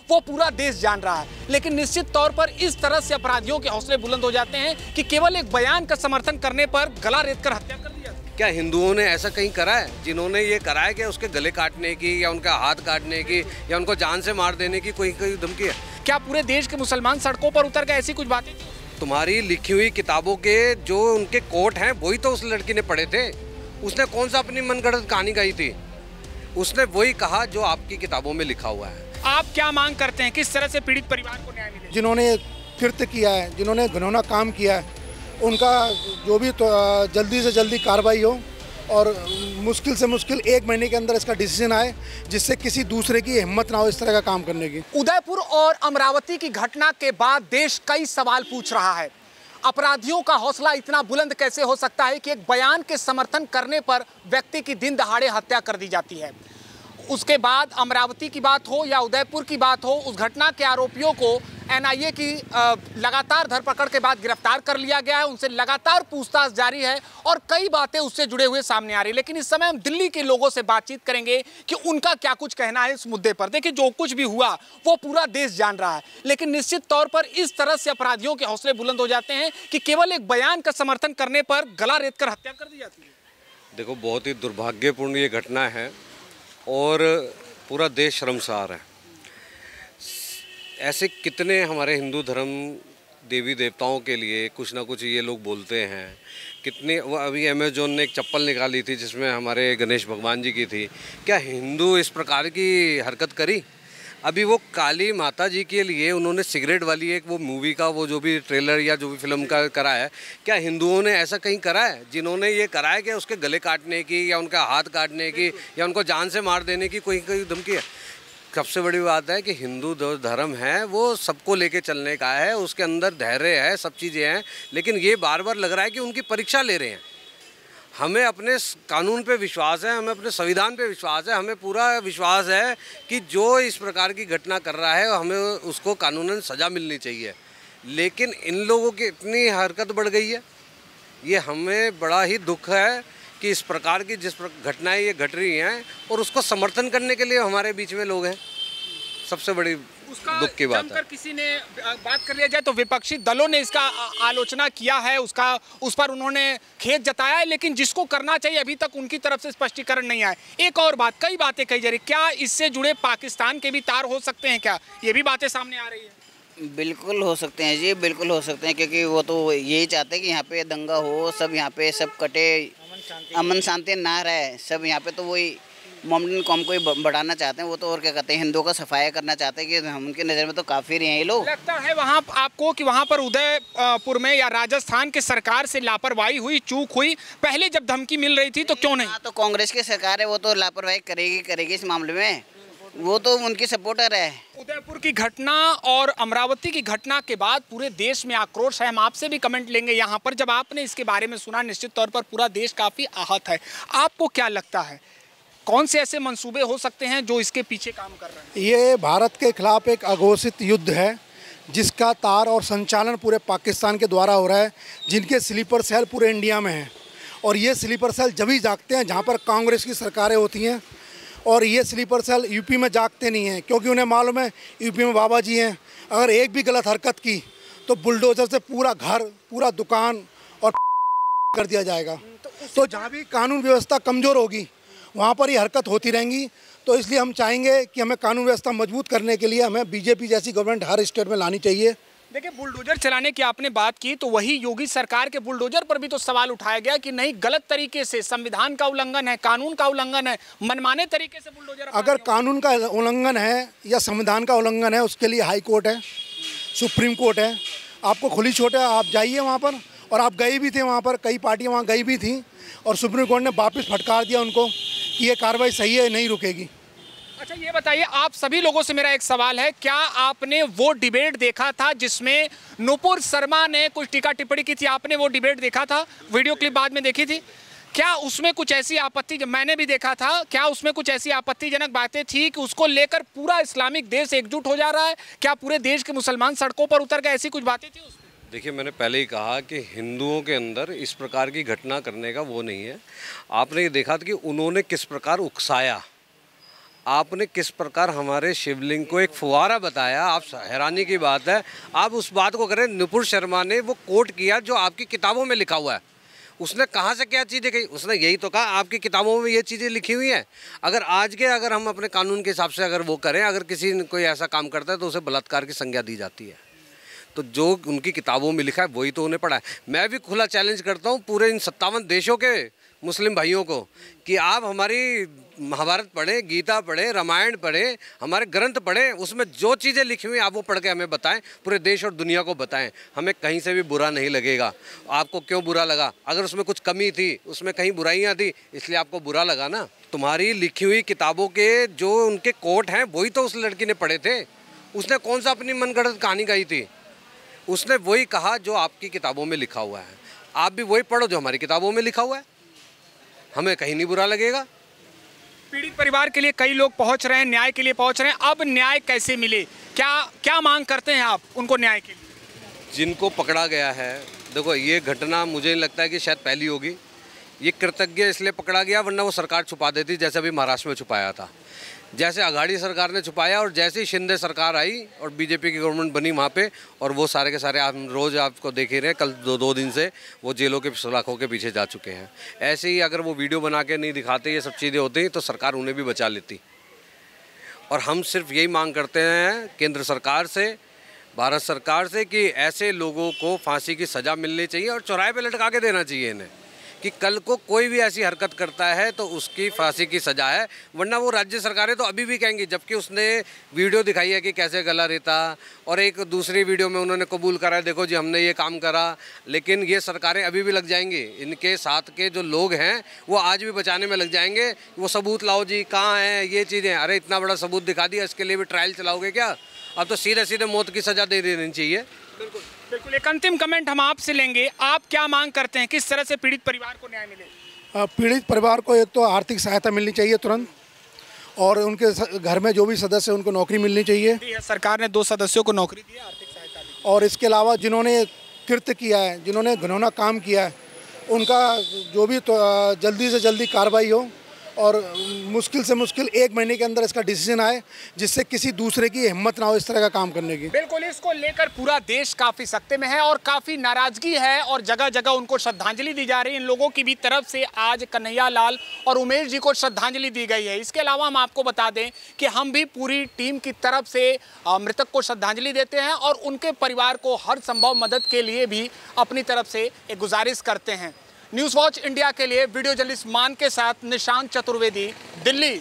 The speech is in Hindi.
वो पूरा देश जान रहा है। लेकिन निश्चित तौर पर इस तरह से अपराधियों के हौसले बुलंद हो जाते हैं कि केवल एक बयान का समर्थन करने पर गला रेतकर हत्या कर दी जाती है। क्या हिंदुओं ने ऐसा कहीं करा है? जिन्होंने ये करा है कि उसके गले काटने की या उनका हाथ काटने की या उनको जान से मार देने की कोई धमकी है? क्या पूरे देश के मुसलमान सड़कों पर उतर गए? ऐसी कुछ बातें तुम्हारी लिखी हुई किताबों के जो उनके कोट हैं वही तो उस लड़की ने पढ़े थे। उसने कौन सा अपनी मनगढ़ंत कहानी गाई थी? उसने वही कहा जो आपकी किताबों में लिखा हुआ है। आप क्या मांग करते हैं? किस तरह से पीड़ित परिवार को न्याय मिले? जिन्होंने कृत्य किया है, जिन्होंने घिनौना काम किया है, उनका जो भी तो जल्दी से जल्दी कार्रवाई हो और मुश्किल से मुश्किल 1 महीने के अंदर इसका डिसीजन आए, जिससे किसी दूसरे की हिम्मत ना हो इस तरह का काम करने की। उदयपुर और अमरावती की घटना के बाद देश कई सवाल पूछ रहा है। अपराधियों का हौसला इतना बुलंद कैसे हो सकता है कि एक बयान के समर्थन करने पर व्यक्ति की दिन दहाड़े हत्या कर दी जाती है। उसके बाद अमरावती की बात हो या उदयपुर की बात हो, उस घटना के आरोपियों को एनआईए की लगातार धरपकड़ के बाद गिरफ्तार कर लिया गया है। उनसे लगातार पूछताछ जारी है और कई बातें उससे जुड़े हुए सामने आ रही है। लेकिन इस समय हम दिल्ली के लोगों से बातचीत करेंगे कि उनका क्या कुछ कहना है इस मुद्दे पर। देखिए, जो कुछ भी हुआ वो पूरा देश जान रहा है। लेकिन निश्चित तौर पर इस तरह से अपराधियों के हौसले बुलंद हो जाते हैं कि केवल एक बयान का समर्थन करने पर गला रेतकर हत्या कर दी जाती है। देखो, बहुत ही दुर्भाग्यपूर्ण ये घटना है और पूरा देश शर्मसार है। ऐसे कितने हमारे हिंदू धर्म देवी देवताओं के लिए कुछ ना कुछ ये लोग बोलते हैं। कितने अभी अमेजोन ने एक चप्पल निकाली थी जिसमें हमारे गणेश भगवान जी की थी। क्या हिंदू इस प्रकार की हरकत करी? अभी वो काली माता जी के लिए उन्होंने सिगरेट वाली एक वो मूवी का वो जो भी ट्रेलर या जो भी फिल्म का करा है, क्या हिंदुओं ने ऐसा कहीं करा है? जिन्होंने ये करा है कि उसके गले काटने की या उनका हाथ काटने की या उनको जान से मार देने की कोई धमकी है? सबसे बड़ी बात है कि हिंदू धर्म है वो सबको लेके चलने का है, उसके अंदर धैर्य है, सब चीज़ें हैं। लेकिन ये बार बार लग रहा है कि उनकी परीक्षा ले रहे हैं। हमें अपने कानून पे विश्वास है, हमें अपने संविधान पे विश्वास है, हमें पूरा विश्वास है कि जो इस प्रकार की घटना कर रहा है हमें उसको कानूनन सज़ा मिलनी चाहिए। लेकिन इन लोगों की इतनी हरकत बढ़ गई है, ये हमें बड़ा ही दुख है कि इस प्रकार की जिस घटनाएं ये घट रही हैं और उसको समर्थन करने के लिए हमारे बीच में लोग हैं। सबसे बड़ी दुख की बात है। किसी ने बात कर लिया जाए तो विपक्षी दलों ने इसका आलोचना किया है, उस पर उन्होंने खेद जताया है, लेकिन जिसको करना चाहिए अभी तक उनकी तरफ से स्पष्टीकरण नहीं आया। एक और बात, कई बातें कही जा रही, क्या इससे जुड़े पाकिस्तान के भी तार हो सकते हैं? क्या ये भी बातें सामने आ रही है? बिल्कुल हो सकते हैं जी, बिल्कुल हो सकते हैं, क्योंकि वो तो यही चाहते हैं कि यहाँ पे दंगा हो, सब यहाँ पे सब कटे, अमन शांति ना रहे सब यहाँ पे। तो वही मोमडन कौम को ही बढ़ाना चाहते हैं वो तो। और क्या कहते हैं, हिंदुओं का सफाया करना चाहते हैं कि हम उनकी नज़र में तो काफिर हैं ये लोग। लगता है वहाँ आपको कि वहाँ पर उदयपुर में या राजस्थान के सरकार से लापरवाही हुई, चूक हुई? पहले जब धमकी मिल रही थी तो क्यों नहीं? तो कांग्रेस की सरकार है, वो तो लापरवाही करेगी इस मामले में, वो तो उनकी सपोर्टर है। उदयपुर की घटना और अमरावती की घटना के बाद पूरे देश में आक्रोश है। हम आपसे भी कमेंट लेंगे यहाँ पर। जब आपने इसके बारे में सुना, निश्चित तौर पर पूरा देश काफ़ी आहत है। आपको क्या लगता है, कौन से ऐसे मंसूबे हो सकते हैं जो इसके पीछे काम कर रहे हैं? ये भारत के खिलाफ एक अघोषित युद्ध है जिसका तार और संचालन पूरे पाकिस्तान के द्वारा हो रहा है, जिनके स्लीपर सेल पूरे इंडिया में हैं। और ये स्लीपर सेल जब ही जागते हैं जहाँ पर कांग्रेस की सरकारें होती हैं, और ये स्लीपर सेल यूपी में जागते नहीं हैं, क्योंकि उन्हें मालूम है यूपी में बाबा जी हैं। अगर एक भी गलत हरकत की तो बुलडोजर से पूरा घर, पूरा दुकान और कर दिया जाएगा। तो जहाँ भी कानून व्यवस्था कमज़ोर होगी वहाँ पर ये हरकत होती रहेंगी। तो इसलिए हम चाहेंगे कि हमें कानून व्यवस्था मजबूत करने के लिए हमें बीजेपी जैसी गवर्नमेंट हर स्टेट में लानी चाहिए। देखिए, बुलडोजर चलाने की आपने बात की, तो वही योगी सरकार के बुलडोजर पर भी तो सवाल उठाया गया कि नहीं, गलत तरीके से, संविधान का उल्लंघन है, कानून का उल्लंघन है, मनमाने तरीके से बुलडोजर। अगर कानून का उल्लंघन है या संविधान का उल्लंघन है, उसके लिए हाई कोर्ट है, सुप्रीम कोर्ट है, आपको खुली छूट है, आप जाइए वहाँ पर। और आप गए भी थे वहाँ पर, कई पार्टियाँ वहाँ गई भी थी और सुप्रीम कोर्ट ने वापस फटकार दिया उनको कि ये कार्रवाई सही है, नहीं रुकेगी। अच्छा, ये बताइए, आप सभी लोगों से मेरा एक सवाल है, क्या आपने वो डिबेट देखा था जिसमें नुपुर शर्मा ने कुछ टीका टिप्पणी की थी? आपने वो डिबेट देखा था? वीडियो क्लिप बाद में देखी थी? क्या उसमें कुछ ऐसी आपत्ति, मैंने भी देखा था, क्या उसमें कुछ ऐसी आपत्तिजनक बातें थी कि उसको लेकर पूरा इस्लामिक देश एकजुट हो जा रहा है? क्या पूरे देश के मुसलमान सड़कों पर उतर गए? ऐसी कुछ बातें थी उसमें? देखिए, मैंने पहले ही कहा कि हिंदुओं के अंदर इस प्रकार की घटना करने का वो नहीं है। आपने ये देखा था कि उन्होंने किस प्रकार उकसाया। आपने किस प्रकार हमारे शिवलिंग को एक फुवारा बताया, आप हैरानी की बात है। आप उस बात को करें, नुपुर शर्मा ने वो कोट किया जो आपकी किताबों में लिखा हुआ है। उसने कहाँ से क्या चीज़ें कही, उसने यही तो कहा आपकी किताबों में ये चीज़ें लिखी हुई हैं। अगर हम अपने कानून के हिसाब से अगर वो करें, अगर किसी ने कोई ऐसा काम करता है तो उसे बलात्कार की संज्ञा दी जाती है। तो जो उनकी किताबों में लिखा है वही तो उन्हें पढ़ा है। मैं भी खुला चैलेंज करता हूँ पूरे इन 57 देशों के मुस्लिम भाइयों को कि आप हमारी महाभारत पढ़ें, गीता पढ़ें, रामायण पढ़ें, हमारे ग्रंथ पढ़ें, उसमें जो चीज़ें लिखी हुई हैं आप वो पढ़ के हमें बताएं, पूरे देश और दुनिया को बताएं। हमें कहीं से भी बुरा नहीं लगेगा। आपको क्यों बुरा लगा? अगर उसमें कुछ कमी थी, उसमें कहीं बुराइयां थी, इसलिए आपको बुरा लगा ना। तुम्हारी लिखी हुई किताबों के जो उनके कोट हैं वही तो उस लड़की ने पढ़े थे। उसने कौन सा अपनी मनगढ़ंत कहानी गाई थी? उसने वही कहा जो आपकी किताबों में लिखा हुआ है। आप भी वही पढ़ो जो हमारी किताबों में लिखा हुआ है, हमें कहीं नहीं बुरा लगेगा। पीड़ित परिवार के लिए कई लोग पहुंच रहे हैं, न्याय के लिए पहुंच रहे हैं। अब न्याय कैसे मिले, क्या मांग करते हैं आप उनको न्याय के लिए? जिनको पकड़ा गया है, देखो ये घटना मुझे लगता है कि शायद पहली होगी। ये कृतज्ञ इसलिए पकड़ा गया, वरना वो सरकार छुपा देती, जैसे अभी महाराष्ट्र में छुपाया था, जैसे अघाड़ी सरकार ने छुपाया। और जैसे ही शिंदे सरकार आई और बीजेपी की गवर्नमेंट बनी वहाँ पे, और वो सारे के सारे हम रोज़ आपको देख ही रहे हैं, कल दो दिन से वो जेलों के सलाखों के पीछे जा चुके हैं। ऐसे ही अगर वो वीडियो बना के नहीं दिखाते, ये सब चीज़ें होती तो सरकार उन्हें भी बचा लेती। और हम सिर्फ यही मांग करते हैं केंद्र सरकार से, भारत सरकार से, कि ऐसे लोगों को फांसी की सज़ा मिलनी चाहिए और चौराहे पे लटका के देना चाहिए इन्हें, कि कल को कोई भी ऐसी हरकत करता है तो उसकी फांसी की सज़ा है। वरना वो राज्य सरकारें तो अभी भी कहेंगी, जबकि उसने वीडियो दिखाई है कि कैसे गला रेता, और एक दूसरी वीडियो में उन्होंने कबूल करा है, देखो जी हमने ये काम करा। लेकिन ये सरकारें अभी भी लग जाएंगी, इनके साथ के जो लोग हैं वो आज भी बचाने में लग जाएंगे। वो सबूत लाओ जी, कहाँ हैं ये चीज़ें? अरे इतना बड़ा सबूत दिखा दिया, इसके लिए भी ट्रायल चलाओगे क्या? अब तो सीधे सीधे मौत की सज़ा दे देनी चाहिए। बिल्कुल बिल्कुल। एक अंतिम कमेंट हम आपसे लेंगे, आप क्या मांग करते हैं, किस तरह से पीड़ित परिवार को न्याय मिले? पीड़ित परिवार को एक तो आर्थिक सहायता मिलनी चाहिए तुरंत, और उनके घर में जो भी सदस्य उनको नौकरी मिलनी चाहिए। सरकार ने 2 सदस्यों को नौकरी दी है, आर्थिक सहायता दी। और इसके अलावा जिन्होंने कृत्य किया है, जिन्होंने घिनौना काम किया है, उनका जो भी तो जल्दी से जल्दी कार्रवाई हो, और मुश्किल से मुश्किल 1 महीने के अंदर इसका डिसीजन आए, जिससे किसी दूसरे की हिम्मत ना हो इस तरह का काम करने की। बिल्कुल, इसको लेकर पूरा देश काफी सख्ते में है और काफी नाराजगी है, और जगह जगह उनको श्रद्धांजलि दी जा रही है। इन लोगों की भी तरफ से आज कन्हैया लाल और उमेश जी को श्रद्धांजलि दी गई है। इसके अलावा हम आपको बता दें कि हम भी पूरी टीम की तरफ से मृतक को श्रद्धांजलि देते हैं और उनके परिवार को हर संभव मदद के लिए भी अपनी तरफ से एक गुजारिश करते हैं। न्यूज़ वॉच इंडिया के लिए वीडियो जर्नलिस्ट मान के साथ निशांत चतुर्वेदी, दिल्ली।